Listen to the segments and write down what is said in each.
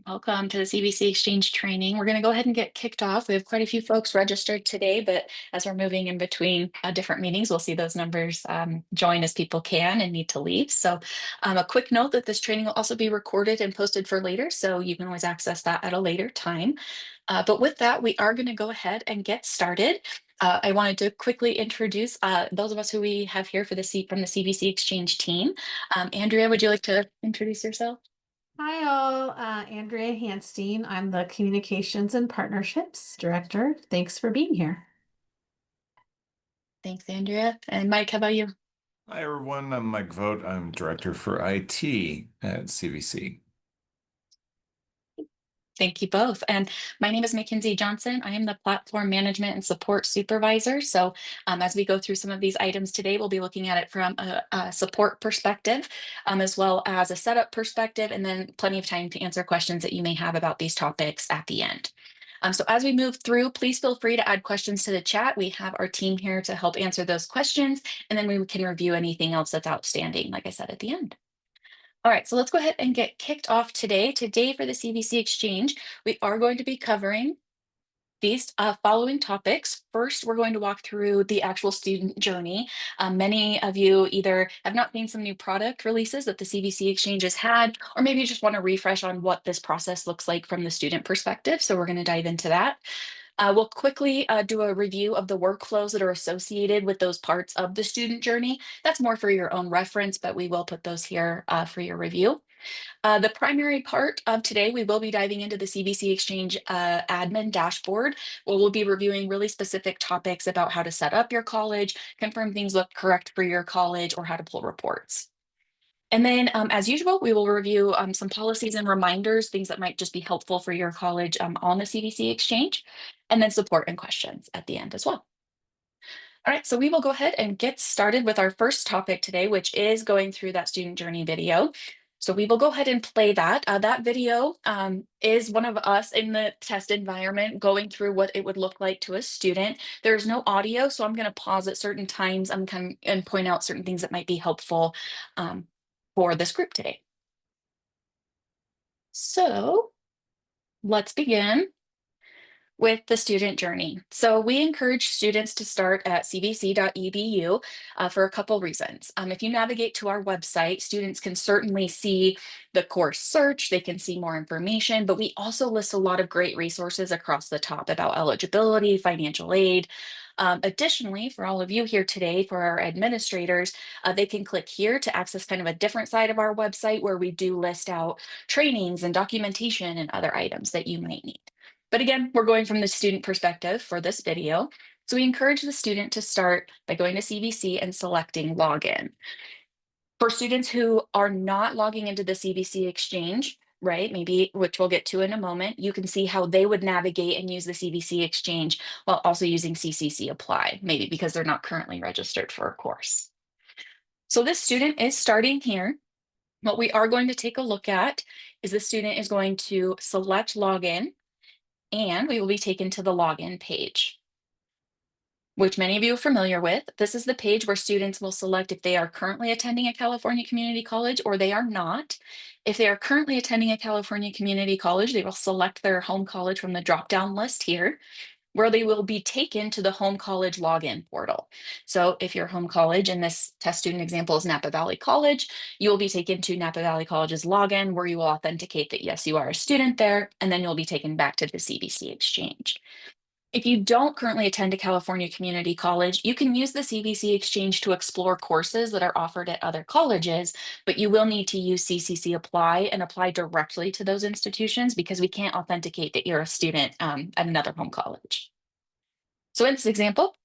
Welcome to the CVC Exchange training. We're going to go ahead and get kicked off. We have quite a few folks registered today, but as we're moving in between different meetings, we'll see those numbers join as people can and need to leave. So a quick note that this training will also be recorded and posted for later, so you can always access that at a later time. But with that, we are going to go ahead and get started. I wanted to quickly introduce those of us who we have here for from the CVC Exchange team. Andrea, would you like to introduce yourself? Hi all, Andrea Hanstein. I'm the Communications and Partnerships Director. Thanks for being here. Thanks, Andrea. And Mike, how about you? Hi, everyone. I'm Mike Vogt. I'm Director for IT at CVC. Thank you both. And my name is Mackenzie Johnson. I am the Platform Management and Support Supervisor. So as we go through some of these items today, we'll be looking at it from a support perspective, as well as a setup perspective, and then plenty of time to answer questions that you may have about these topics at the end. So as we move through, please feel free to add questions to the chat. We have our team here to help answer those questions, and then we can review anything else that's outstanding, like I said, at the end. All right, so let's go ahead and get kicked off today. Today for the CVC Exchange, we are going to be covering these following topics. First, we're going to walk through the actual student journey. Many of you either have not seen some new product releases that the CVC Exchange has had, or maybe you just want to refresh on what this process looks like from the student perspective. So we're going to dive into that. We'll quickly do a review of the workflows that are associated with those parts of the student journey. That's more for your own reference, but we will put those here for your review. The primary part of today, we will be diving into the CVC Exchange admin dashboard, where we'll be reviewing really specific topics about how to set up your college, confirm things look correct for your college, or how to pull reports. And then, as usual, we will review some policies and reminders, things that might just be helpful for your college on the CVC Exchange, and then support and questions at the end as well. All right, so we will go ahead and get started with our first topic today, which is going through that student journey video. So we will go ahead and play that. That video is one of us in the test environment going through what it would look like to a student. There's no audio, so I'm going to pause at certain times and point out certain things that might be helpful for this group today. So let's begin with the student journey. So we encourage students to start at cvc.edu for a couple reasons. If you navigate to our website, students can certainly see the course search, they can see more information, but we also list a lot of great resources across the top about eligibility, financial aid. Additionally, for all of you here today, for our administrators, they can click here to access kind of a different side of our website where we do list out trainings and documentation and other items that you might need. But again, we're going from the student perspective for this video. So we encourage the student to start by going to CVC and selecting login. For students who are not logging into the CVC Exchange, right, maybe, which we'll get to in a moment, you can see how they would navigate and use the CVC Exchange while also using CCC Apply, maybe because they're not currently registered for a course. So this student is starting here. What we are going to take a look at is the student is going to select login, and we will be taken to the login page, which many of you are familiar with. This is the page where students will select if they are currently attending a California community college or they are not. If they are currently attending a California community college, they will select their home college from the drop-down list here, where they will be taken to the home college login portal. So if your home college in this test student example is Napa Valley College, you will be taken to Napa Valley College's login, where you will authenticate that yes, you are a student there, and then you'll be taken back to the CVC Exchange. If you don't currently attend a California community college, you can use the CVC Exchange to explore courses that are offered at other colleges, but you will need to use CCC Apply and apply directly to those institutions because we can't authenticate that you're a student at another home college. So in this example,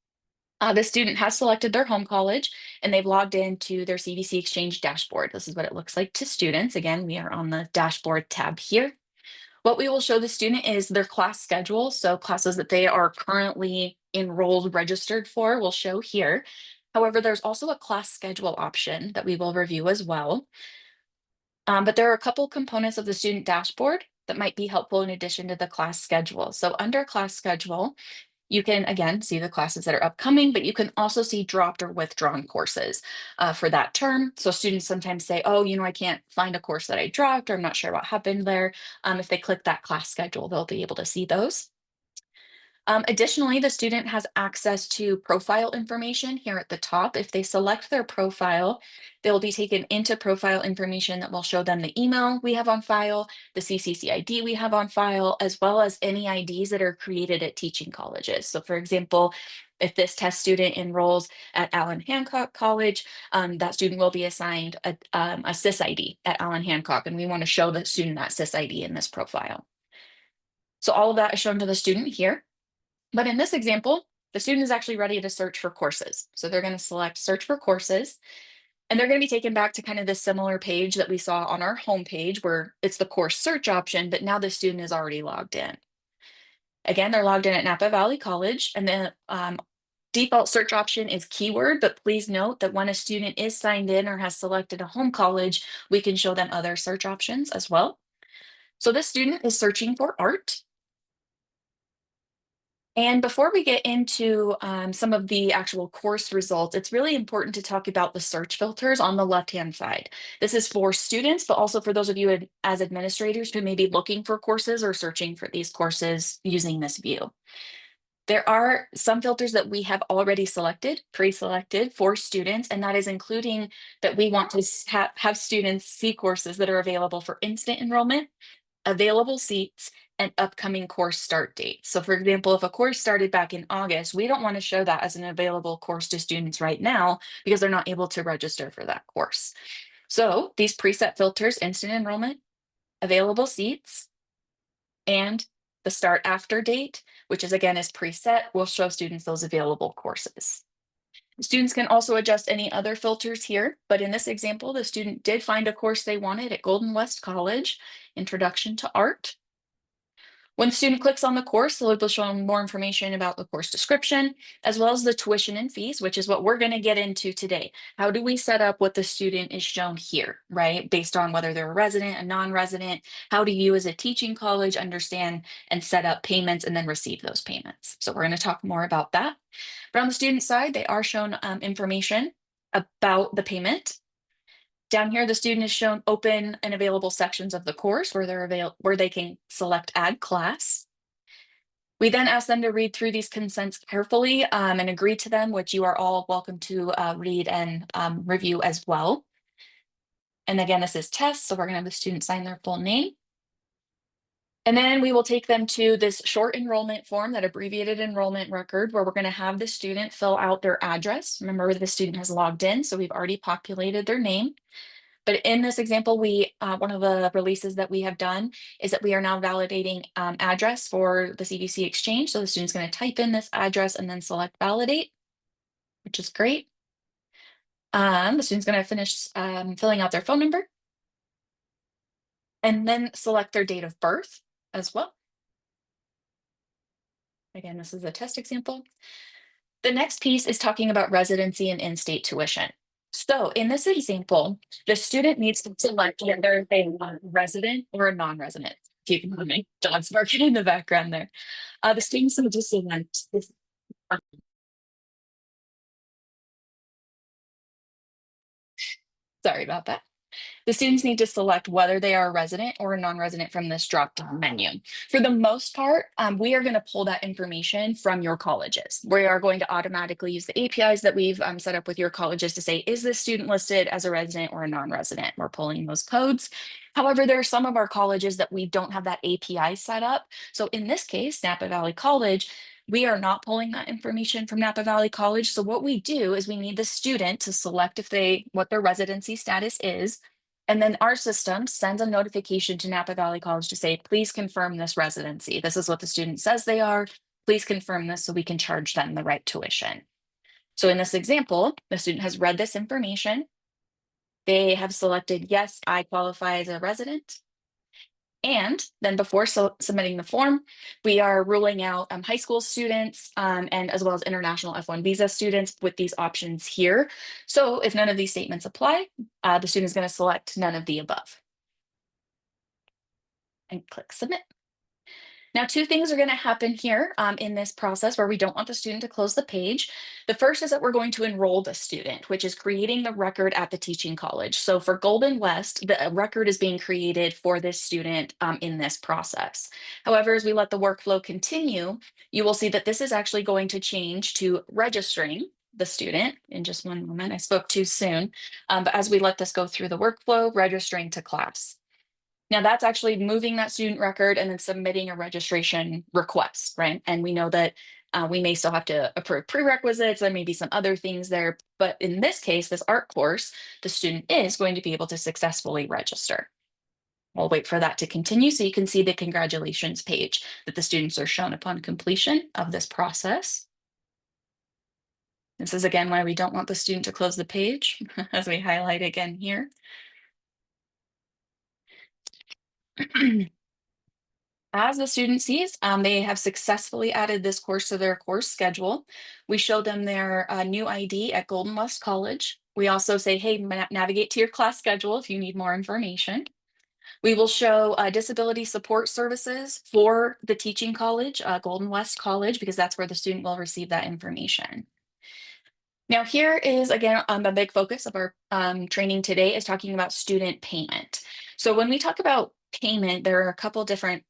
the student has selected their home college and they've logged into their CVC Exchange dashboard. This is what it looks like to students. Again, we are on the dashboard tab here. What we will show the student is their class schedule. So classes that they are currently enrolled, registered for, will show here. However, there's also a class schedule option that we will review as well. But there are a couple components of the student dashboard that might be helpful in addition to the class schedule. So under class schedule, You can, again, see the classes that are upcoming, but you can also see dropped or withdrawn courses for that term. So students sometimes say, oh, I can't find a course that I dropped, or I'm not sure what happened there. If they click that class schedule, they'll be able to see those. Additionally, the student has access to profile information here at the top. If they select their profile, they'll be taken into profile information that will show them the email we have on file, the CCC ID we have on file, as well as any IDs that are created at teaching colleges. So for example, if this test student enrolls at Allen Hancock College, that student will be assigned a SIS ID at Allen Hancock, and we want to show the student that SIS ID in this profile. So all of that is shown to the student here. But in this example, the student is actually ready to search for courses. So they're going to select search for courses, and they're going to be taken back to kind of this similar page that we saw on our home page where it's the course search option, but now the student is already logged in. Again, they're logged in at Napa Valley College, and the default search option is keyword, but please note that when a student is signed in or has selected a home college, we can show them other search options as well. So this student is searching for art. And before we get into some of the actual course results, it's really important to talk about the search filters on the left-hand side. This is for students, but also for those of you as administrators who may be looking for courses or searching for these courses using this view. There are some filters that we have already selected, pre-selected for students, and that is including that we want to have students see courses that are available for instant enrollment, available seats, and upcoming course start dates. So for example, if a course started back in August, we don't want to show that as an available course to students right now because they're not able to register for that course. So these preset filters, instant enrollment, available seats, and the start after date, which is again is preset, will show students those available courses. Students can also adjust any other filters here, but in this example, the student did find a course they wanted at Golden West College, Introduction to Art. When the student clicks on the course, they'll be shown more information about the course description, as well as the tuition and fees, which is what we're going to get into today. How do we set up what the student is shown here, right? Based on whether they're a resident, a non-resident, how do you as a teaching college understand and set up payments and then receive those payments? So we're going to talk more about that. But on the student side, they are shown information about the payment. Down here, the student is shown open and available sections of the course where they can select add class. We then ask them to read through these consents carefully and agree to them, which you are all welcome to read and review as well. And again, this is test, so we're gonna have the student sign their full name. And then we will take them to this short enrollment form, that abbreviated enrollment record, where we're going to have the student fill out their address. Remember, the student has logged in, so we've already populated their name. But in this example, one of the releases that we have done is that we are now validating address for the CVC Exchange. So the student's going to type in this address and then select validate, which is great. The student's going to finish filling out their phone number and then select their date of birth as well. Again, this is a test example. The next piece is talking about residency and in-state tuition. So in this example, the student needs to select whether they are a resident or a non-resident. If you can hear me, dogs barking in the background there. The students need to select this. Sorry about that. The students need to select whether they are a resident or a non-resident from this drop-down menu. For the most part, we are going to pull that information from your colleges. We are going to automatically use the APIs that we've set up with your colleges to say, is this student listed as a resident or a non-resident? We're pulling those codes. However, there are some of our colleges that we don't have that API set up. So in this case, Napa Valley College, we are not pulling that information from Napa Valley College. So what we do is we need the student to select what their residency status is. And then our system sends a notification to Napa Valley College to say, please confirm this residency. This is what the student says they are. Please confirm this so we can charge them the right tuition. So in this example, the student has read this information. They have selected, yes, I qualify as a resident. And then before submitting the form, we are ruling out high school students and as well as international F1 visa students with these options here. So if none of these statements apply, the student is going to select none of the above and click submit. Now, two things are going to happen here in this process where we don't want the student to close the page. The first is that we're going to enroll the student, which is creating the record at the teaching college. So for Golden West, the record is being created for this student in this process. However, as we let the workflow continue, you will see that this is actually going to change to registering the student. In just one moment, I spoke too soon, but as we let this go through the workflow, registering to class. Now that's actually moving that student record and then submitting a registration request, right? And we know that we may still have to approve prerequisites. There may be some other things there, but in this case, this art course, the student is going to be able to successfully register. We'll wait for that to continue so you can see the congratulations page that the students are shown upon completion of this process. This is again why we don't want the student to close the page, as we highlight again here. As the student sees, they have successfully added this course to their course schedule. We show them their new ID at Golden West College. We also say, hey, navigate to your class schedule if you need more information. We will show disability support services for the teaching college, Golden West College, because that's where the student will receive that information. Now, here is, again, a big focus of our training today is talking about student payment. So when we talk about payment, there are a couple different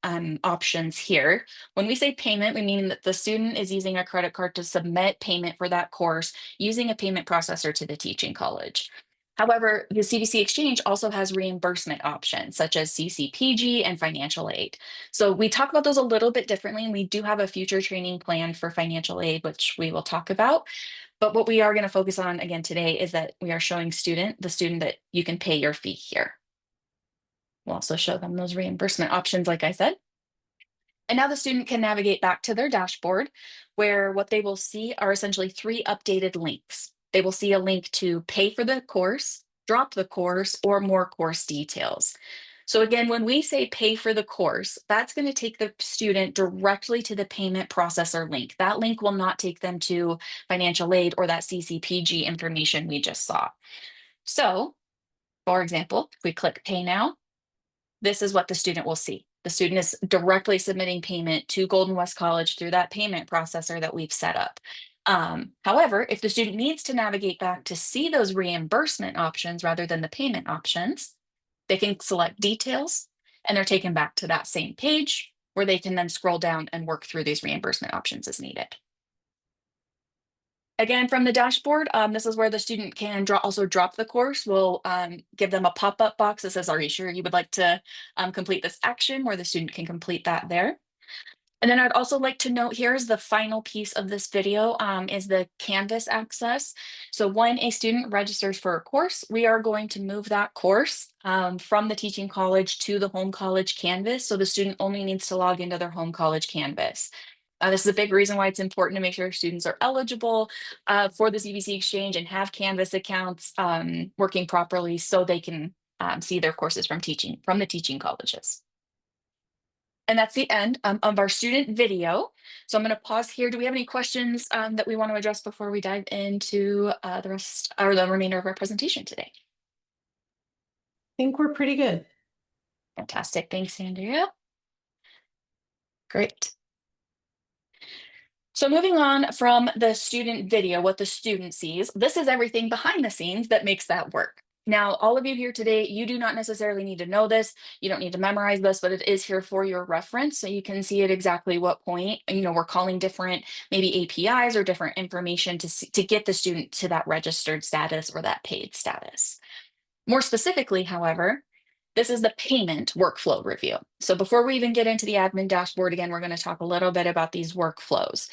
options here. When we say payment, we mean that the student is using a credit card to submit payment for that course using a payment processor to the teaching college. However, the CVC Exchange also has reimbursement options such as CCPG and financial aid. So we talk about those a little bit differently, and we do have a future training plan for financial aid, which we will talk about. But what we are going to focus on again today is that we are showing the student that you can pay your fee here. We'll also show them those reimbursement options, like I said. And now the student can navigate back to their dashboard where what they will see are essentially 3 updated links. They will see a link to pay for the course, drop the course, or more course details. So again, when we say pay for the course, that's going to take the student directly to the payment processor link. That link will not take them to financial aid or that CCPG information we just saw. So, for example, if we click pay now, this is what the student will see. The student is directly submitting payment to Golden West College through that payment processor that we've set up. However, if the student needs to navigate back to see those reimbursement options rather than the payment options, they can select details and they're taken back to that same page where they can then scroll down and work through these reimbursement options as needed. Again, from the dashboard, this is where the student can also drop the course. We'll give them a pop-up box that says, are you sure you would like to complete this action, where the student can complete that there. And then I'd also like to note here is the final piece of this video is the Canvas access. So when a student registers for a course, we are going to move that course from the teaching college to the home college Canvas. So the student only needs to log into their home college Canvas. This is a big reason why it's important to make sure students are eligible for the CVC Exchange and have Canvas accounts working properly so they can see their courses from the teaching colleges. And that's the end of our student video. So I'm going to pause here. Do we have any questions that we want to address before we dive into the rest or the remainder of our presentation today? I think we're pretty good. Fantastic. Thanks, Andrea. Great. So moving on from the student video, what the student sees, this is everything behind the scenes that makes that work. Now, all of you here today, you do not necessarily need to know this. You don't need to memorize this, but it is here for your reference. So you can see at exactly what point, we're calling different maybe APIs or different information to get the student to that registered status or that paid status. More specifically, however, this is the payment workflow review. So before we even get into the admin dashboard, again, we're going to talk a little bit about these workflows.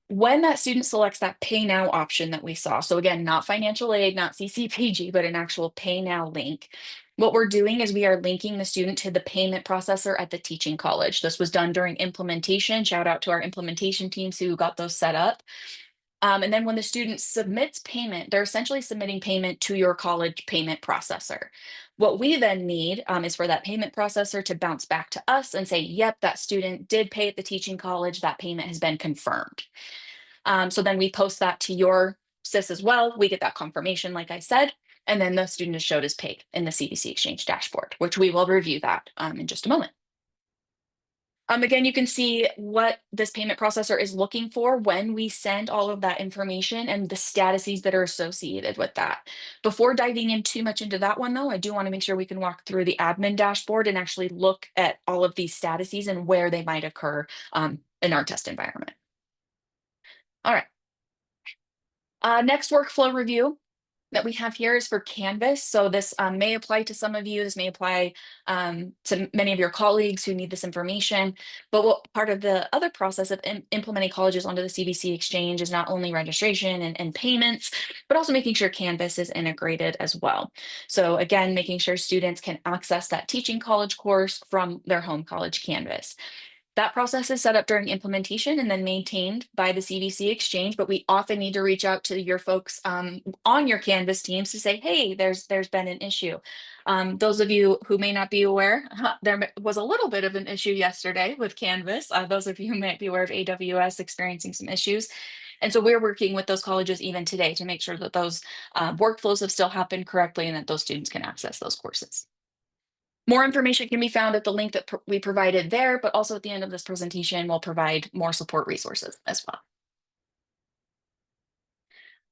When that student selects that pay now option that we saw, so again, not financial aid, not CCPG, but an actual pay now link, what we're doing is we are linking the student to the payment processor at the teaching college. This was done during implementation. Shout out to our implementation teams who got those set up. And then when the student submits payment, they're essentially submitting payment to your college payment processor. What we then need is for that payment processor to bounce back to us and say, yep, that student did pay at the teaching college, that payment has been confirmed. So then we post that to your SIS as well. We get that confirmation, like I said, and then the student is showed as paid in the CVC Exchange dashboard, which we will review that in just a moment. Again, you can see what this payment processor is looking for when we send all of that information and the statuses that are associated with that. Before diving in too much into that one, though, I do want to make sure we can walk through the admin dashboard and actually look at all of these statuses and where they might occur in our test environment. All right. Next workflow review that we have here is for Canvas. So this may apply to some of you. This may apply to many of your colleagues who need this information. But what part of the other process of implementing colleges onto the CVC Exchange is not only registration and payments, but also making sure Canvas is integrated as well. So again, making sure students can access that teaching college course from their home college Canvas. That process is set up during implementation and then maintained by the CVC Exchange, but we often need to reach out to your folks on your Canvas teams to say, hey, there's been an issue. Those of you who may not be aware, there was a little bit of an issue yesterday with Canvas. Those of you who might be aware of AWS experiencing some issues. And so we're working with those colleges even today to make sure that those workflows have still happened correctly and that those students can access those courses. More information can be found at the link that we provided there, but also at the end of this presentation, we'll provide more support resources as well.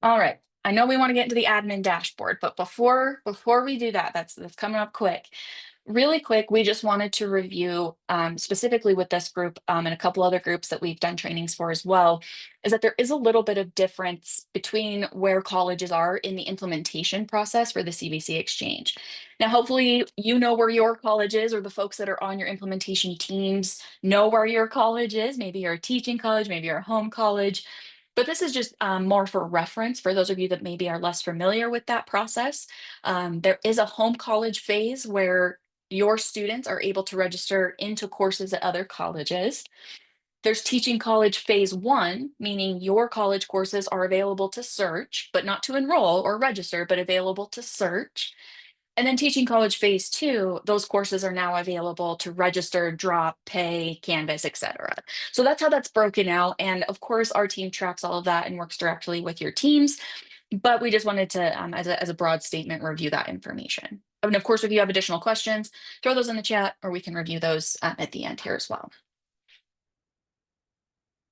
All right, I know we want to get into the admin dashboard, but before we do that, that's coming up quick. Really quick, we just wanted to review specifically with this group and a couple other groups that we've done trainings for as well, is that there is a little bit of difference between where colleges are in the implementation process for the CVC Exchange. Now, hopefully you know where your college is, or the folks that are on your implementation teams know where your college is. Maybe you're a teaching college, maybe you're a home college. But this is just more for reference for those of you that maybe are less familiar with that process. There is a home college phase where your students are able to register into courses at other colleges. There's teaching college phase 1, meaning your college courses are available to search, but not to enroll or register, but available to search. And then teaching college phase 2, those courses are now available to register, drop, pay, Canvas, etc. So that's how that's broken out. And of course, our team tracks all of that and works directly with your teams. But we just wanted to, as a broad statement, review that information. And of course, if you have additional questions, throw those in the chat, or we can review those at the end here as well.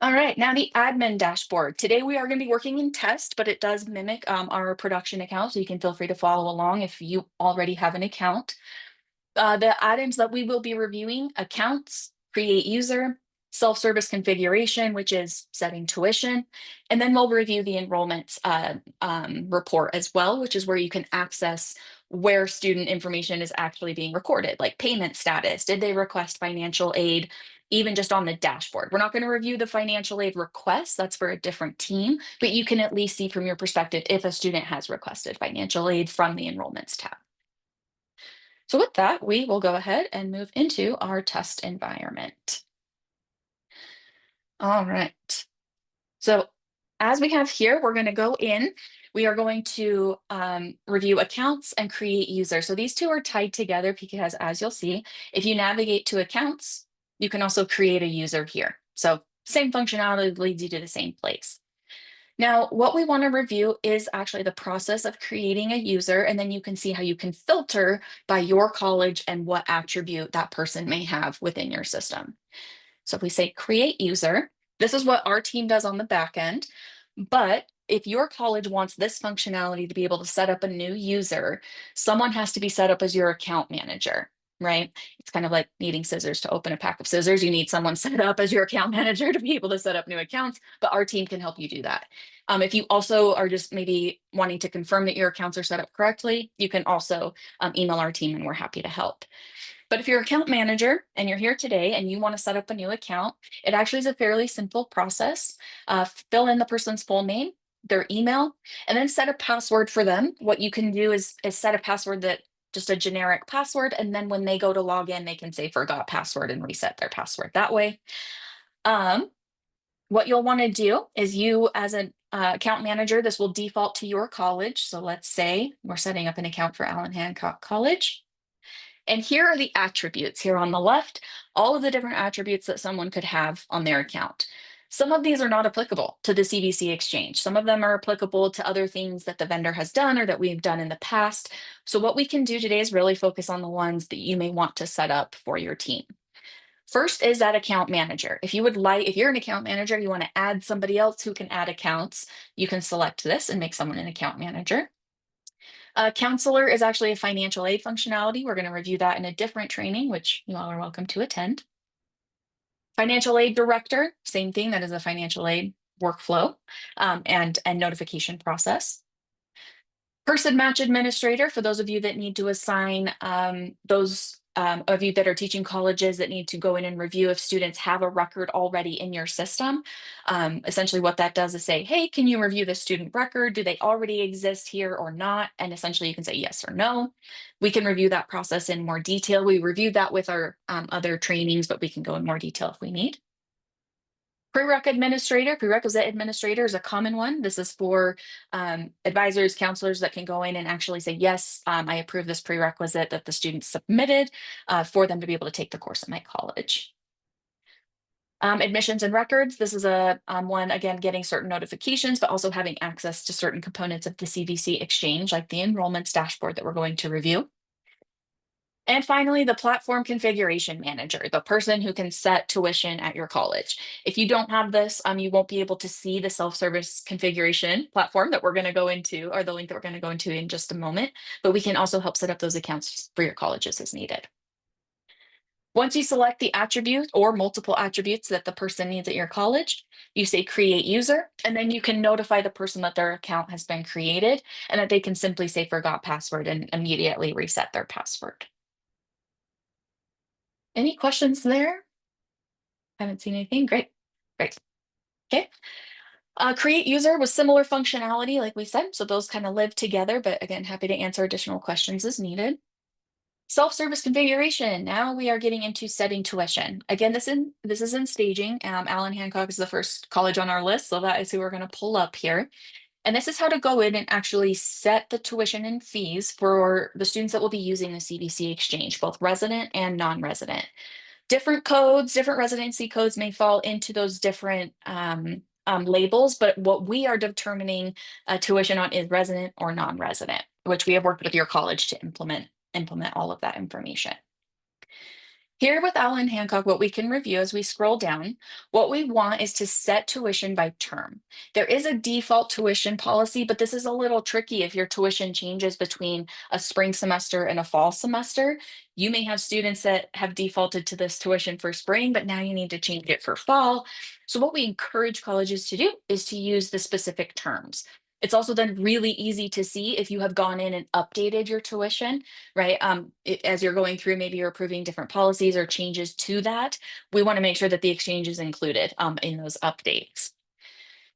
All right, now the admin dashboard. Today we are going to be working in test, but it does mimic our production account, so you can feel free to follow along if you already have an account. The items that we will be reviewing: accounts, create user, self-service configuration, which is setting tuition, and then we'll review the enrollments report as well, which is where you can access where student information is actually being recorded, like payment status. Did they request financial aid? Even just on the dashboard. We're not going to review the financial aid requests, that's for a different team, but you can at least see from your perspective if a student has requested financial aid from the enrollments tab. So with that, we will go ahead and move into our test environment. All right. So as we have here, we're going to go in. We are going to review accounts and create user. So these two are tied together because, as you'll see, if you navigate to accounts, you can also create a user here. So same functionality leads you to the same place. Now, what we want to review is actually the process of creating a user, and then you can see how you can filter by your college and what attribute that person may have within your system. So if we say create user, this is what our team does on the back end. But if your college wants this functionality to be able to set up a new user, someone has to be set up as your account manager, right? It's kind of like needing scissors to open a pack of scissors. You need someone set up as your account manager to be able to set up new accounts, but our team can help you do that. If you also are just maybe wanting to confirm that your accounts are set up correctly, you can also email our team and we're happy to help. But if you're an account manager and you're here today and you want to set up a new account, it actually is a fairly simple process. Fill in the person's full name, their email, and then set a password for them. What you can do is set a password that just a generic password, and then when they go to log in, they can say forgot password and reset their password that way. What you'll want to do is you as an account manager, this will default to your college. So let's say we're setting up an account for Allen Hancock College. And here are the attributes here on the left, all of the different attributes that someone could have on their account. Some of these are not applicable to the CVC Exchange. Some of them are applicable to other things that the vendor has done or that we've done in the past. So what we can do today is really focus on the ones that you may want to set up for your team. First is that account manager. If you're an account manager, you want to add somebody else who can add accounts, you can select this and make someone an account manager. Counselor is actually a financial aid functionality. We're going to review that in a different training, which you all are welcome to attend. Financial aid director, same thing. That is a financial aid workflow and notification process. Person match administrator, for those of you that need to assign those of you that are teaching colleges that need to go in and review if students have a record already in your system. Essentially what that does is say, hey, can you review the student record? Do they already exist here or not? And essentially you can say yes or no. We can review that process in more detail. We reviewed that with our other trainings, but we can go in more detail if we need. Prerequisite administrator is a common one. This is for advisors, counselors that can go in and actually say, yes, I approve this prerequisite that the student submitted for them to be able to take the course at my college. Admissions and records. This is a one, again, getting certain notifications, but also having access to certain components of the CVC Exchange, like the enrollments dashboard that we're going to review. And finally, the platform configuration manager, the person who can set tuition at your college. If you don't have this, you won't be able to see the self-service configuration platform that we're going to go into, or the link that we're going to go into in just a moment, but we can also help set up those accounts for your colleges as needed. Once you select the attribute or multiple attributes that the person needs at your college, you say create user, and then you can notify the person that their account has been created and that they can simply say forgot password and immediately reset their password. Any questions there? Haven't seen anything. Great. Okay. Create user with similar functionality, like we said. So those kind of live together, but again, happy to answer additional questions as needed. Self-service configuration. Now we are getting into setting tuition. Again, this is in staging. Allen Hancock is the first college on our list, so that is who we're going to pull up here. And this is how to go in and actually set the tuition and fees for the students that will be using the CVC Exchange, both resident and non-resident. Different codes, different residency codes may fall into those different labels, but what we are determining tuition on is resident or non-resident, which we have worked with your college to implement all of that information. Here with Allen Hancock, what we can review as we scroll down, what we want is to set tuition by term. There is a default tuition policy, but this is a little tricky if your tuition changes between a spring semester and a fall semester. You may have students that have defaulted to this tuition for spring, but now you need to change it for fall. So what we encourage colleges to do is to use the specific terms. It's also then really easy to see if you have gone in and updated your tuition, right? As you're going through, maybe you're approving different policies or changes to that. We want to make sure that the exchange is included in those updates.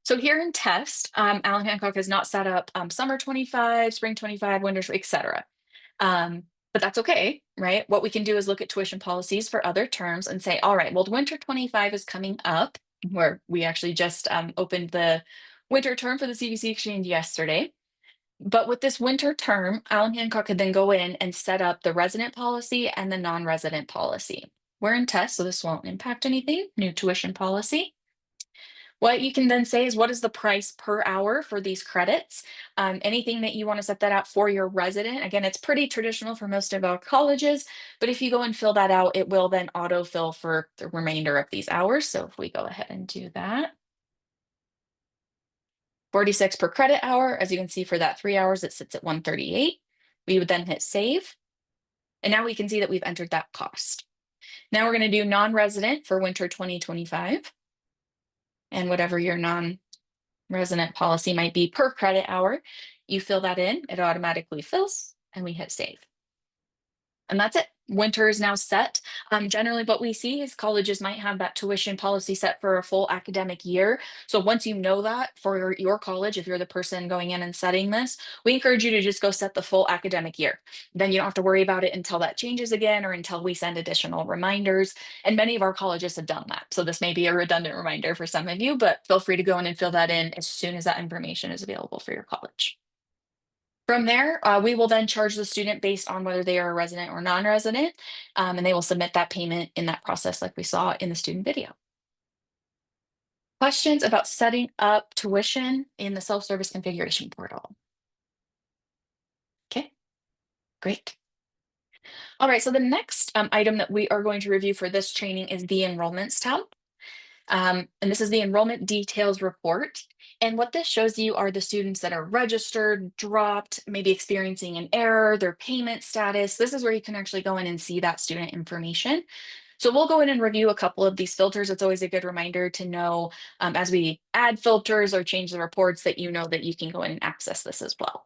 So here in test, Allen Hancock has not set up summer 25, spring 25, winter, etc. But that's okay, right? What we can do is look at tuition policies for other terms and say, all right, well, winter 25 is coming up, where we actually just opened the winter term for the CVC Exchange yesterday. But with this winter term, Allen Hancock could then go in and set up the resident policy and the non-resident policy. We're in test, so this won't impact anything. New tuition policy. What you can then say is, what is the price per hour for these credits? Anything that you want to set that out for your resident. Again, it's pretty traditional for most of our colleges, but if you go and fill that out, it will then autofill for the remainder of these hours. So if we go ahead and do that. 46 per credit hour. As you can see, for that 3 hours, it sits at 138. We would then hit save. And now we can see that we've entered that cost. Now we're going to do non-resident for winter 2025. And whatever your non-resident policy might be per credit hour, you fill that in, it automatically fills, and we hit save. And that's it. Winter is now set. Generally, what we see is colleges might have that tuition policy set for a full academic year. So once you know that for your college, if you're the person going in and setting this, we encourage you to just go set the full academic year. Then you don't have to worry about it until that changes again or until we send additional reminders. And many of our colleges have done that. So this may be a redundant reminder for some of you, but feel free to go in and fill that in as soon as that information is available for your college. From there, we will then charge the student based on whether they are a resident or non-resident, and they will submit that payment in that process like we saw in the student video. Questions about setting up tuition in the self-service configuration portal? Okay, great. All right, so the next item that we are going to review for this training is the enrollments tab. And this is the enrollment details report. And what this shows you are the students that are registered, dropped, maybe experiencing an error, their payment status. This is where you can actually go in and see that student information. So we'll go in and review a couple of these filters. It's always a good reminder to know as we add filters or change the reports that you know that you can go in and access this as well.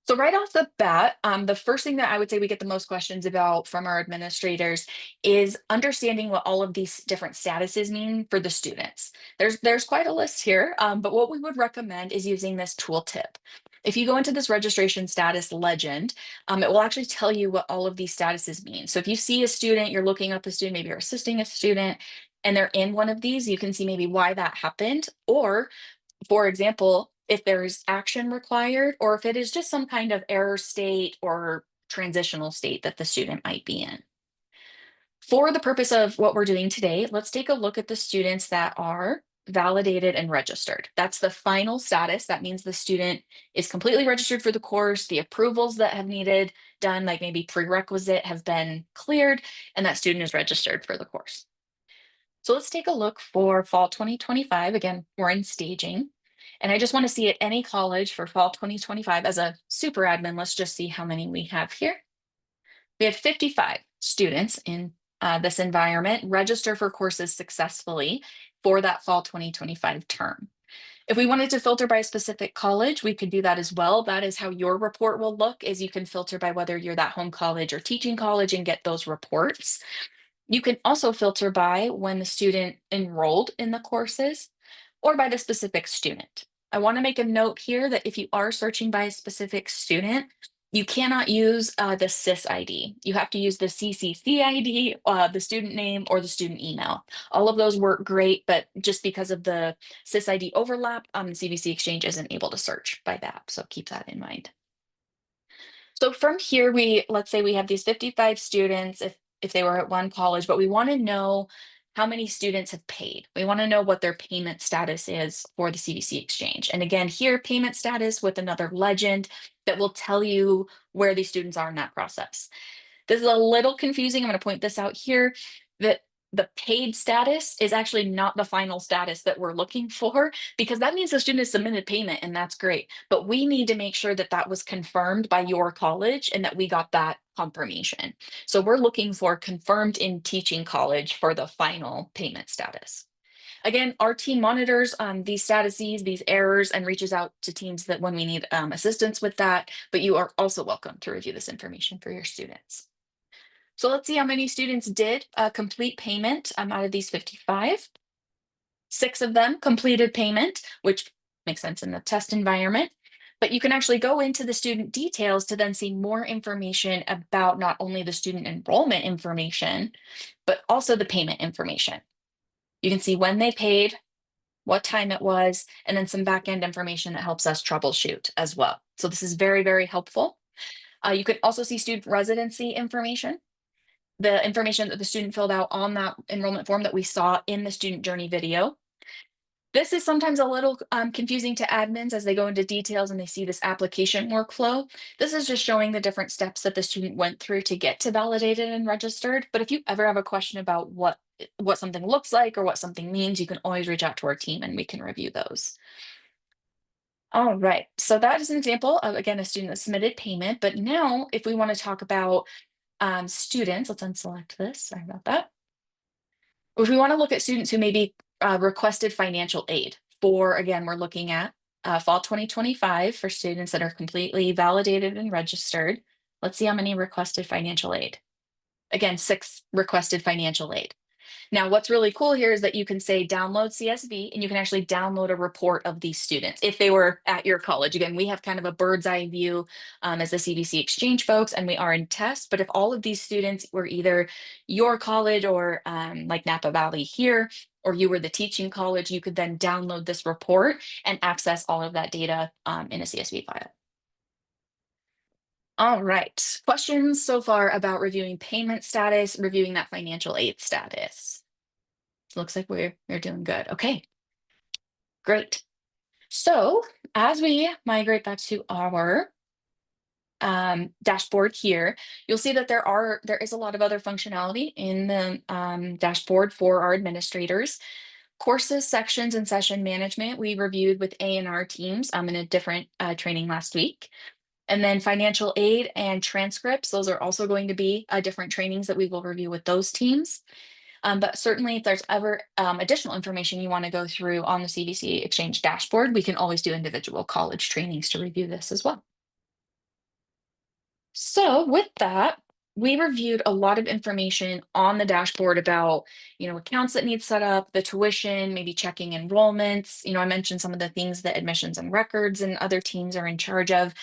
So right off the bat, the first thing that I would say we get the most questions about from our administrators is understanding what all of these different statuses mean for the students. There's quite a list here, but what we would recommend is using this tooltip. If you go into this registration status legend, it will actually tell you what all of these statuses mean. So if you see a student, you're looking up a student, maybe you're assisting a student, and they're in one of these, you can see maybe why that happened, or for example, if there's action required, or if it is just some kind of error state or transitional state that the student might be in. For the purpose of what we're doing today, let's take a look at the students that are validated and registered. That's the final status. That means the student is completely registered for the course, the approvals that have needed done, like maybe prerequisite, have been cleared, and that student is registered for the course. So let's take a look for fall 2025. Again, we're in staging. And I just want to see at any college for fall 2025 as a super admin, let's just see how many we have here. We had 55 students in this environment register for courses successfully for that fall 2025 term. If we wanted to filter by a specific college, we could do that as well. That is how your report will look, is you can filter by whether you're that home college or teaching college and get those reports. You can also filter by when the student enrolled in the courses or by the specific student. I want to make a note here that if you are searching by a specific student, you cannot use the SIS ID. You have to use the CCC ID, the student name, or the student email. All of those work great, but just because of the SIS ID overlap, CVC Exchange isn't able to search by that. So keep that in mind. So from here, let's say we have these 55 students if they were at one college, but we want to know how many students have paid. We want to know what their payment status is for the CVC Exchange. And again, here, payment status with another legend that will tell you where these students are in that process. This is a little confusing. I'm going to point this out here, that the paid status is actually not the final status that we're looking for, because that means the student has submitted payment and that's great. But we need to make sure that that was confirmed by your college and that we got that confirmation. So we're looking for confirmed in teaching college for the final payment status. Again, our team monitors these statuses, these errors, and reaches out to teams that when we need assistance with that, but you are also welcome to review this information for your students. So let's see how many students did complete payment out of these 55. 6 of them completed payment, which makes sense in the test environment. But you can actually go into the student details to then see more information about not only the student enrollment information, but also the payment information. You can see when they paid, what time it was, and then some back-end information that helps us troubleshoot as well. So this is very, very helpful. You can also see student residency information, the information that the student filled out on that enrollment form that we saw in the student journey video. This is sometimes a little confusing to admins as they go into details and they see this application workflow. This is just showing the different steps that the student went through to get to validated and registered. But if you ever have a question about what something looks like or what something means, you can always reach out to our team and we can review those. All right, so that is an example of, again, a student that submitted payment. But now if we want to talk about students, let's unselect this, sorry about that. If we want to look at students who maybe requested financial aid for, again, we're looking at fall 2025 for students that are completely validated and registered. Let's see how many requested financial aid. Again, 6 requested financial aid. Now, what's really cool here is that you can say download CSV and you can actually download a report of these students if they were at your college. Again, we have kind of a bird's eye view as the CVC Exchange folks, and we are in test. But if all of these students were either your college or like Napa Valley here, or you were the teaching college, you could then download this report and access all of that data in a CSV file. All right, questions so far about reviewing payment status, reviewing that financial aid status? Looks like we're doing good. Okay, great. So as we migrate back to our dashboard here, you'll see that there is a lot of other functionality in the dashboard for our administrators. Courses, sections, and session management we reviewed with A&R teams in a different training last week. And then financial aid and transcripts, those are also going to be different trainings that we will review with those teams. But certainly if there's ever additional information you want to go through on the CVC Exchange dashboard, we can always do individual college trainings to review this as well. So with that, we reviewed a lot of information on the dashboard about, accounts that need set up, the tuition, maybe checking enrollments. I mentioned some of the things that admissions and records and other teams are in charge of.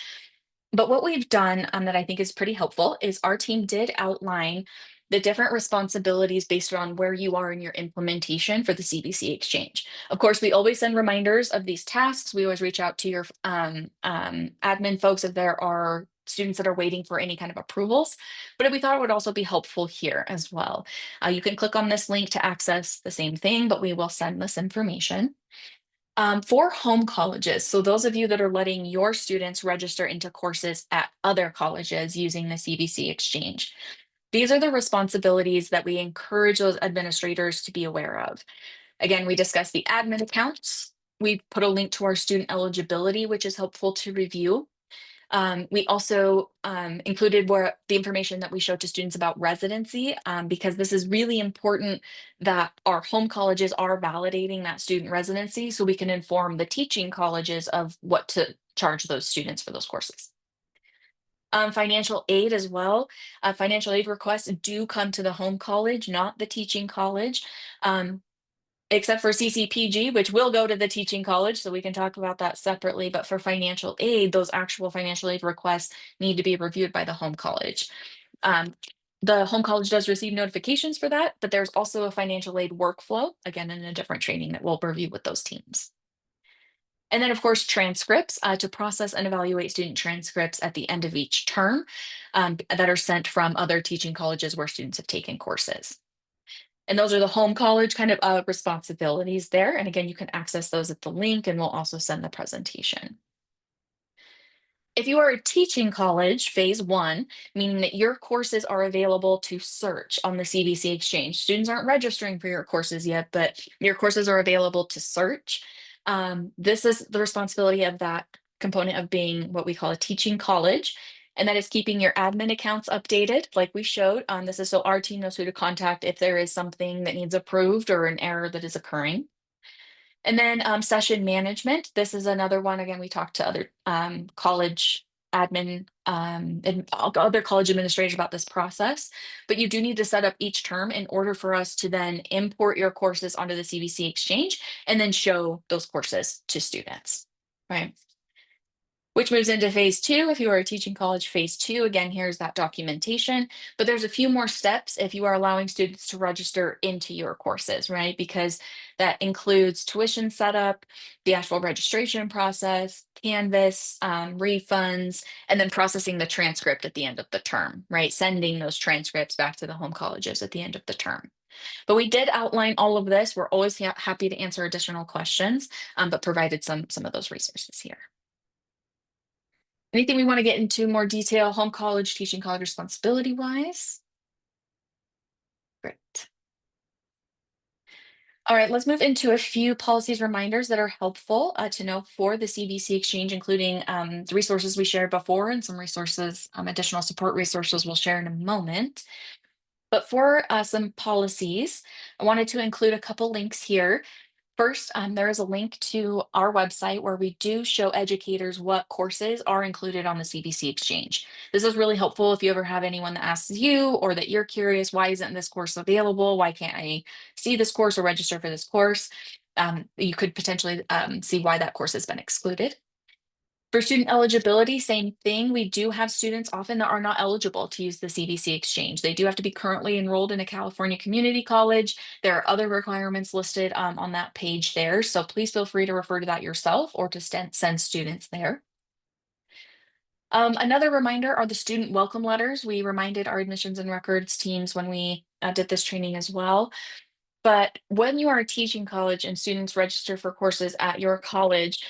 But what we've done that I think is pretty helpful is our team did outline the different responsibilities based on where you are in your implementation for the CVC Exchange. Of course, we always send reminders of these tasks. We always reach out to your admin folks if there are students that are waiting for any kind of approvals, but we thought it would also be helpful here as well. You can click on this link to access the same thing, but we will send this information. For home colleges, so those of you that are letting your students register into courses at other colleges using the CVC Exchange, these are the responsibilities that we encourage those administrators to be aware of. Again, we discussed the admin accounts. We put a link to our student eligibility, which is helpful to review. We also included the information that we showed to students about residency, because this is really important that our home colleges are validating that student residency so we can inform the teaching colleges of what to charge those students for those courses. Financial aid as well. Financial aid requests do come to the home college, not the teaching college. Except for CCPG, which will go to the teaching college, so we can talk about that separately. But for financial aid, those actual financial aid requests need to be reviewed by the home college. The home college does receive notifications for that, but there's also a financial aid workflow, again, in a different training that we'll review with those teams. And then, of course, transcripts to process and evaluate student transcripts at the end of each term that are sent from other teaching colleges where students have taken courses. And those are the home college kind of responsibilities there. And again, you can access those at the link, and we'll also send the presentation. If you are a teaching college, phase 1, meaning that your courses are available to search on the CVC Exchange. Students aren't registering for your courses yet, but your courses are available to search. This is the responsibility of that component of being what we call a teaching college. And that is keeping your admin accounts updated, like we showed. This is so our team knows who to contact if there is something that needs approved or an error that is occurring. And then session management. This is another one. Again, we talked to other college admin and other college administrators about this process, but you do need to set up each term in order for us to then import your courses onto the CVC Exchange and then show those courses to students, right? Which moves into phase 2. If you are a teaching college, phase 2, again, here's that documentation, but there's a few more steps if you are allowing students to register into your courses, right? Because that includes tuition setup, the actual registration process, Canvas, refunds, and then processing the transcript at the end of the term, right? Sending those transcripts back to the home colleges at the end of the term. But we did outline all of this. We're always happy to answer additional questions, but provided some of those resources here. Anything we want to get into more detail, home college, teaching college responsibility wise? Great. All right, let's move into a few policies reminders that are helpful to know for the CVC Exchange, including the resources we shared before and some resources, additional support resources we'll share in a moment. But for some policies, I wanted to include a couple links here. First, there is a link to our website where we do show educators what courses are included on the CVC Exchange. This is really helpful if you ever have anyone that asks you or that you're curious, why isn't this course available? Why can't I see this course or register for this course? You could potentially see why that course has been excluded. For student eligibility, same thing. We do have students often that are not eligible to use the CVC Exchange. They do have to be currently enrolled in a California community college. There are other requirements listed on that page there. So please feel free to refer to that yourself or to send students there. Another reminder are the student welcome letters. We reminded our admissions and records teams when we did this training as well. But when you are teaching college and students register for courses at your college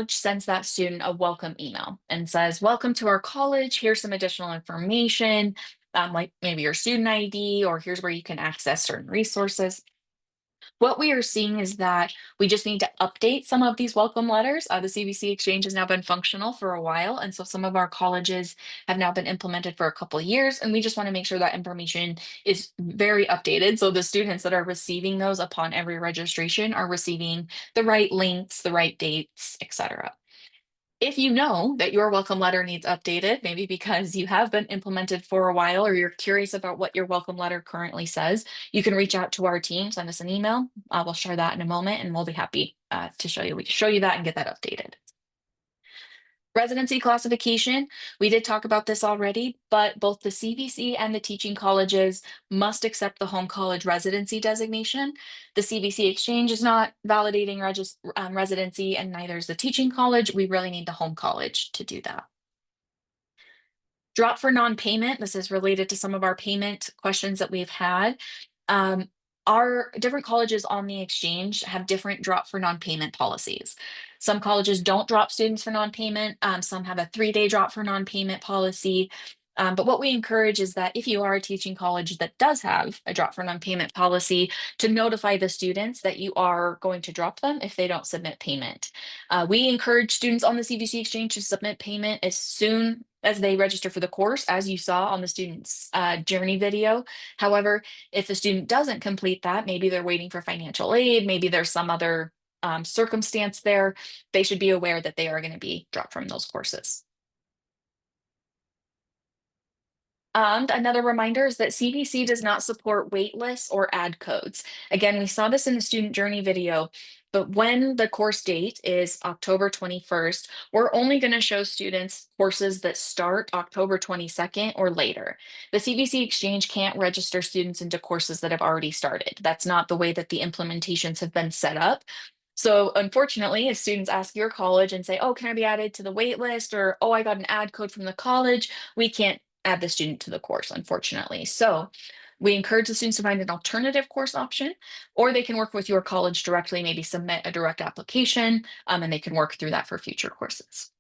sends that student a welcome email and says, "Welcome to our college. Here's some additional information, like maybe your student ID, or here's where you can access certain resources." What we are seeing is that we just need to update some of these welcome letters. The CVC Exchange has now been functional for a while, and so some of our colleges have now been implemented for a couple of years, and we just want to make sure that information is very updated. So the students that are receiving those upon every registration are receiving the right links, the right dates, etc. If you know that your welcome letter needs updated, maybe because you have been implemented for a while or you're curious about what your welcome letter currently says, you can reach out to our team, send us an email. We'll share that in a moment and we'll be happy to show you. We can show you that and get that updated. Residency classification, we did talk about this already, but both the CVC and the teaching colleges must accept the home college residency designation. The CVC Exchange is not validating residency, and neither is the teaching college. We really need the home college to do that. Drop for non-payment. This is related to some of our payment questions that we've had. Our different colleges on the exchange have different drop for non-payment policies. Some colleges don't drop students for non-payment. Some have a 3-day drop for non-payment policy. But what we encourage is that if you are a teaching college that does have a drop for non-payment policy, to notify the students that you are going to drop them if they don't submit payment. We encourage students on the CVC Exchange to submit payment as soon as they register for the course, as you saw on the student's journey video. However, if the student doesn't complete that, maybe they're waiting for financial aid, maybe there's some other circumstance there, they should be aware that they are going to be dropped from those courses. Another reminder is that CVC does not support wait lists or ad codes. Again, we saw this in the student journey video, but when the course date is October 21st, we're only going to show students courses that start October 22nd or later. The CVC Exchange can't register students into courses that have already started. That's not the way that the implementations have been set up. So unfortunately, if students ask your college and say, "Oh, can I be added to the wait list?" or "Oh, I got an ad code from the college," we can't add the student to the course, unfortunately. So we encourage the students to find an alternative course option, or they can work with your college directly, maybe submit a direct application, and they can work through that for future courses.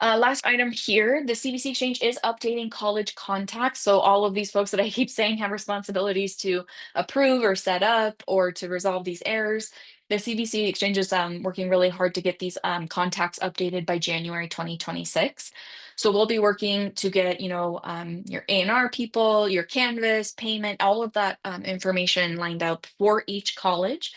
Last item here, the CVC Exchange is updating college contacts. So all of these folks that I keep saying have responsibilities to approve or set up or to resolve these errors. The CVC Exchange is working really hard to get these contacts updated by January 2026. So we'll be working to get, your A&R people, your Canvas, payment, all of that information lined up for each college.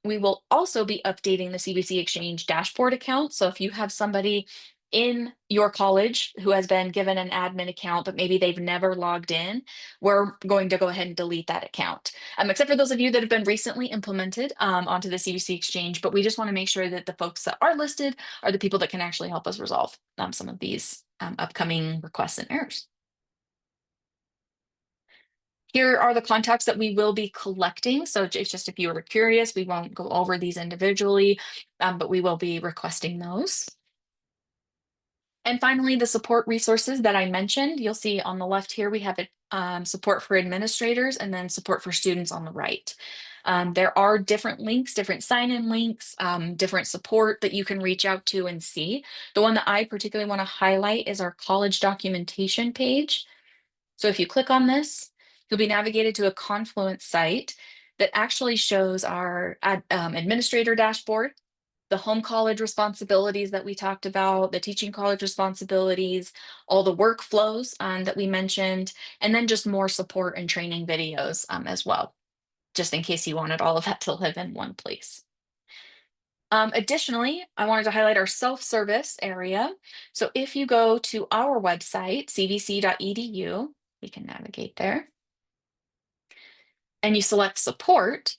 We will also be updating the CVC Exchange dashboard account. So if you have somebody in your college who has been given an admin account, but maybe they've never logged in, we're going to go ahead and delete that account. Except for those of you that have been recently implemented onto the CVC Exchange, but we just want to make sure that the folks that are listed are the people that can actually help us resolve some of these upcoming requests and errors. Here are the contacts that we will be collecting. So it's just if you were curious, we won't go over these individually, but we will be requesting those. And finally, the support resources that I mentioned, you'll see on the left here, we have support for administrators and then support for students on the right. There are different links, different sign-in links, different support that you can reach out to and see. The one that I particularly want to highlight is our college documentation page. So if you click on this, you'll be navigated to a Confluence site that actually shows our administrator dashboard, the home college responsibilities that we talked about, the teaching college responsibilities, all the workflows that we mentioned, and then just more support and training videos as well, just in case you wanted all of that to live in one place. Additionally, I wanted to highlight our self-service area. So if you go to our website, cvc.edu, we can navigate there, and you select support,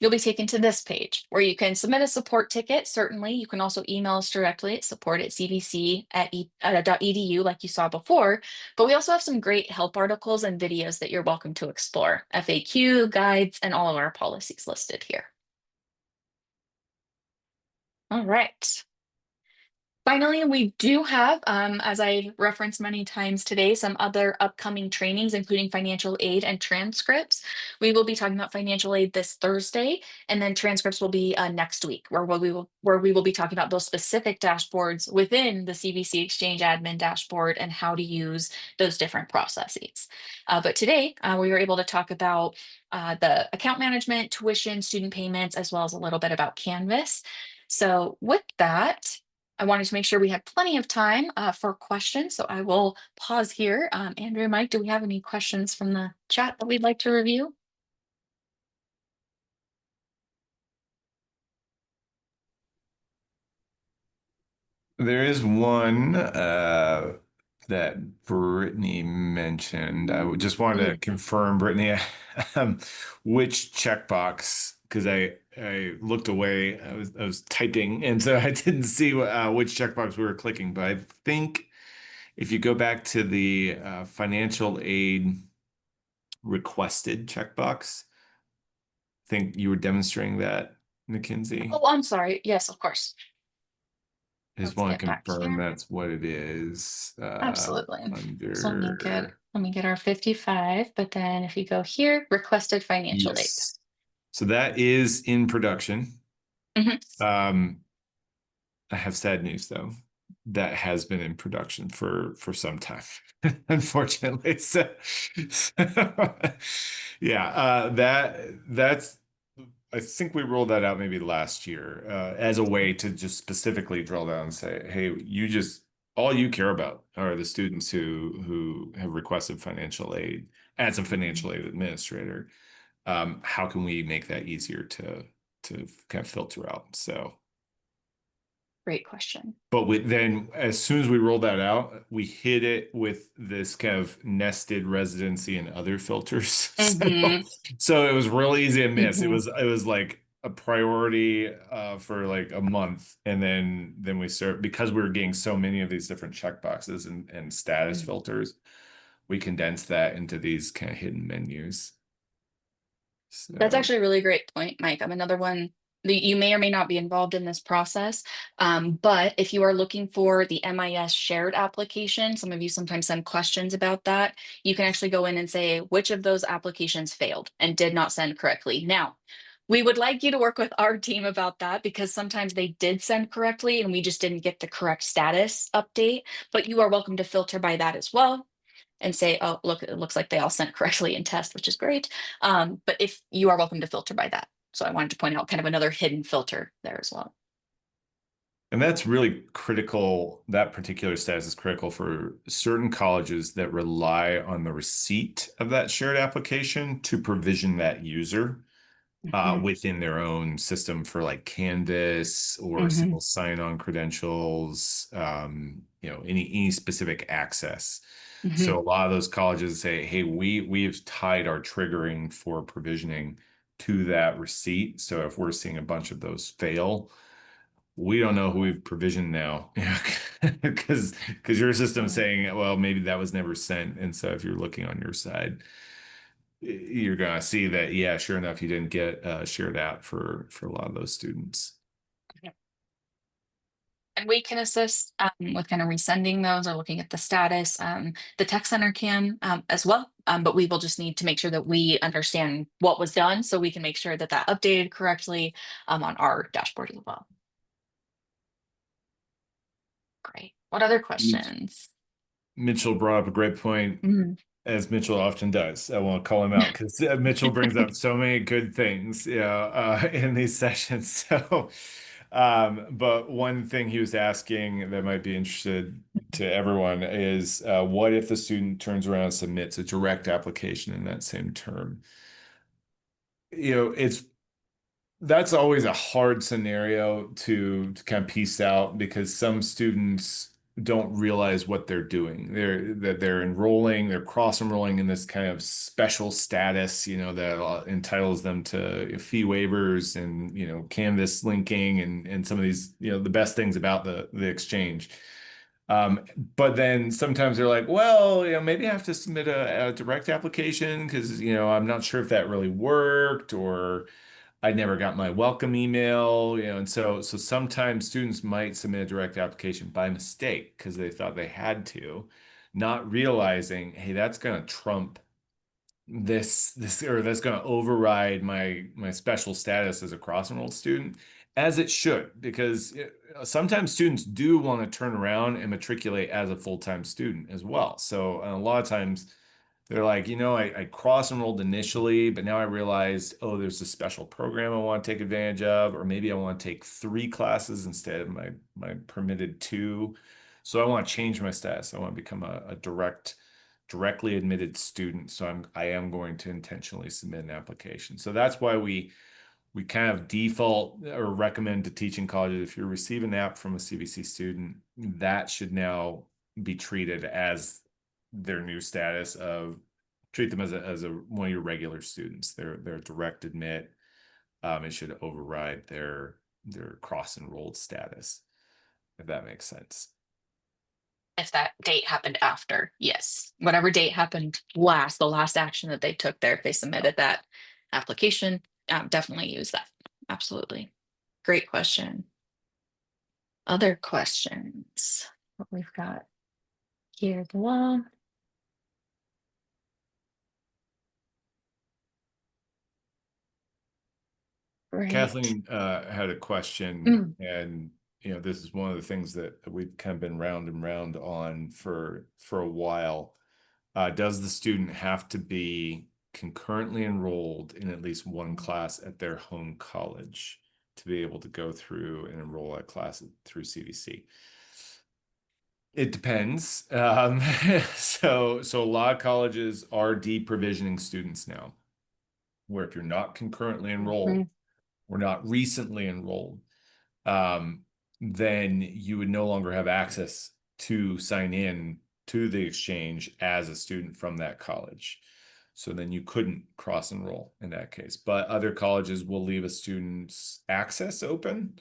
you'll be taken to this page where you can submit a support ticket. Certainly, you can also email us directly at support@cvc.edu like you saw before. But we also have some great help articles and videos that you're welcome to explore, FAQ, guides, and all of our policies listed here. All right. Finally, we do have, as I referenced many times today, some other upcoming trainings, including financial aid and transcripts. We will be talking about financial aid this Thursday, and then transcripts will be next week, where we will be talking about those specific dashboards within the CVC Exchange admin dashboard and how to use those different processes. But today, we were able to talk about the account management, tuition, student payments, as well as a little bit about Canvas. So with that, I wanted to make sure we had plenty of time for questions, so I will pause here. Andrew, Mike, do we have any questions from the chat that we'd like to review? There is one that Brittany mentioned. I would just wanted to confirm, Brittany, um, which checkbox, because I looked away. I was typing, and so I didn't see which checkbox we were clicking. But I think if you go back to the financial aid requested checkbox, I think you were demonstrating that, Mackenzie. Oh, I'm sorry. Yes, of course. I just Let's want get to back confirm here. that's what it is. Absolutely. So Under let me get our 55, but then if you go here, requested financial aid. yes. So that is in production. Mhm. Um, I have sad news though. That has been in production for some time, unfortunately. Yeah, that's I think we rolled that out maybe last year as a way to just specifically drill down and say, hey, you just all you care about are the students who have requested financial aid as a financial aid administrator. How can we make that easier to kind of filter out? So, Great question. but then as soon as we rolled that out, we hit it with this kind of nested residency and other filters. So, Hmm. so it was real easy to miss. It Hmm. was it was like a priority for like a month, and then we start because we were getting so many of these different checkboxes and status filters, we condensed that into these kind of hidden menus. That's So. actually a really great point, Mike. I'm another one that you may or may not be involved in this process. But if you are looking for the MIS shared application, some of you sometimes send questions about that. You can actually go in and say which of those applications failed and did not send correctly. Now, we would like you to work with our team about that because sometimes they did send correctly and we just didn't get the correct status update. But you are welcome to filter by that as well and say, oh, look, it looks like they all sent correctly in test, which is great. But if you are welcome to filter by that. So I wanted to point out kind of another hidden filter there as well. And that's really critical. That particular status is critical for certain colleges that rely on the receipt of that shared application to provision that user Mhm. within their own system for like Canvas or Mhm. single sign-on credentials, any specific access. So Mhm. a lot of those colleges say, hey, we've tied our triggering for provisioning to that receipt. So if we're seeing a bunch of those fail, we don't know who we've provisioned now because your system's Yeah. saying, well, maybe that was never sent. And so if you're looking on your side, you're gonna see that, yeah, sure enough, you didn't get shared out for a lot of those students. Yeah. And we can assist with kind of resending those or looking at the status. The tech center can as well, but we will just need to make sure that we understand what was done so we can make sure that that updated correctly on our dashboard as well. Great. What other questions? Mitchell brought up a great point, Mm. as Mitchell often does. I won't call him out because Mitchell brings up so many good things, in these sessions. So, but one thing he was asking that might be interested to everyone is, what if the student turns around and submits a direct application in that same term? It's that's always a hard scenario to kind of piece out because some students don't realize what they're doing. They're enrolling, they're cross enrolling in this kind of special status, that entitles them to fee waivers and Canvas linking and some of these, the best things about the exchange. But then sometimes they're like, well, maybe I have to submit a direct application because I'm not sure if that really worked or I never got my welcome email, and so sometimes students might submit a direct application by mistake because they thought they had to, not realizing, hey, that's going to trump this or that's going to override my special status as a cross enrolled student, as it should, because sometimes students do want to turn around and matriculate as a full-time student as well. So a lot of times they're like, I cross enrolled initially, but now I realized, oh, there's a special program I want to take advantage of, or maybe I want to take 3 classes instead of my permitted 2. So I want to change my status. I want to become a directly admitted student. So I am going to intentionally submit an application. So that's why we kind of default or recommend to teaching colleges, if you're receiving an app from a CVC student, that should now be treated as their new status of treat them as a one of your regular students. They're direct admit. It should override their cross enrolled status, if that makes sense. If that date happened after, yes, whatever date happened last, the last action that they took there, if they submitted that application, definitely use that. Absolutely. Great question. Other questions? What we've got here below. Great. Kathleen had a question, and this is one of the things that we've kind of been round and round on for a while. Does the student have to be concurrently enrolled in at least one class at their home college to be able to go through and enroll at class through CVC? It depends. So a lot of colleges are deprovisioning students now, where if you're not concurrently enrolled or not recently enrolled, then you would no longer have access to sign in to the exchange as a student from that college. So then you couldn't cross enroll in that case. But other colleges will leave a student's access open,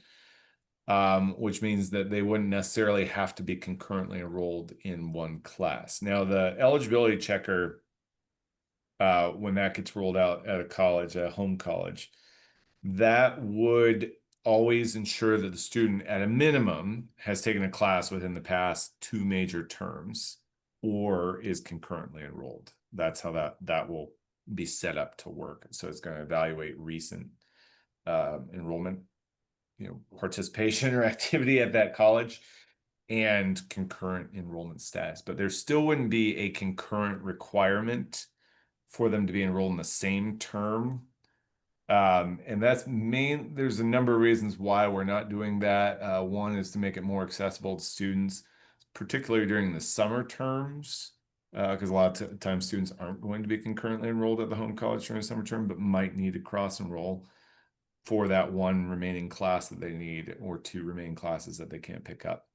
which means that they wouldn't necessarily have to be concurrently enrolled in one class. Now, the eligibility checker, when that gets rolled out at a college, a home college, that would always ensure that the student, at a minimum, has taken a class within the past 2 major terms or is concurrently enrolled. That's how that will be set up to work. So it's going to evaluate recent enrollment, participation or activity at that college and concurrent enrollment status. But there still wouldn't be a concurrent requirement for them to be enrolled in the same term. And there's a number of reasons why we're not doing that. One is to make it more accessible to students, particularly during the summer terms, because a lot of times students aren't going to be concurrently enrolled at the home college during the summer term, but might need to cross enroll for that one remaining class that they need, or 2 remaining classes that they can't pick up.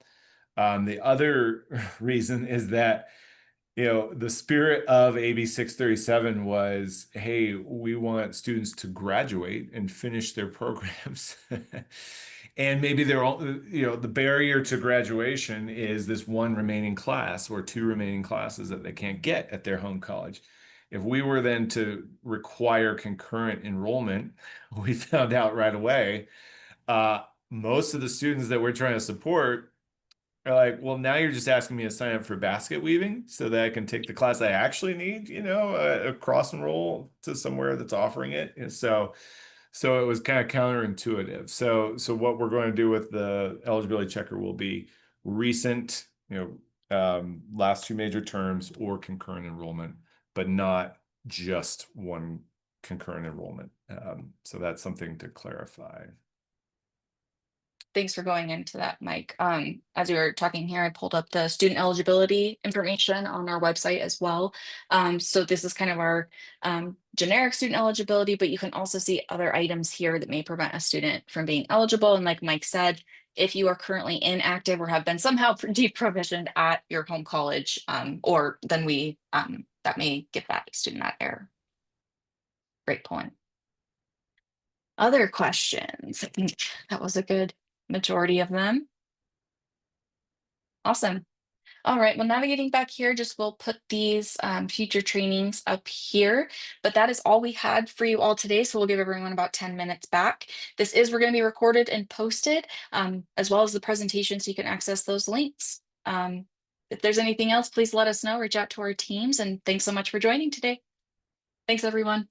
The other reason is that the spirit of AB 637 was, hey, we want students to graduate and finish their programs. And maybe they're all, the barrier to graduation is this one remaining class or 2 remaining classes that they can't get at their home college. If we were then to require concurrent enrollment, we found out right away, most of the students that we're trying to support are like, well, now you're just asking me to sign up for basket weaving so that I can take the class I actually need, a cross enroll to somewhere that's offering it. And so it was kind of counterintuitive. So what we're going to do with the eligibility checker will be recent, last 2 major terms or concurrent enrollment, but not just one concurrent enrollment. So that's something to clarify. Thanks for going into that, Mike. As we were talking here, I pulled up the student eligibility information on our website as well. So this is kind of our generic student eligibility, but you can also see other items here that may prevent a student from being eligible. And like Mike said, if you are currently inactive or have been somehow deprovisioned at your home college, or then that may get that student that error. Great point. Other questions? I think that was a good majority of them. Awesome. All right, well, navigating back here, just we'll put these future trainings up here, but that is all we had for you all today. So we'll give everyone about 10 minutes back. We're going to be recorded and posted, as well as the presentation, so you can access those links. If there's anything else, please let us know, reach out to our teams, and thanks so much for joining today. Thanks, everyone.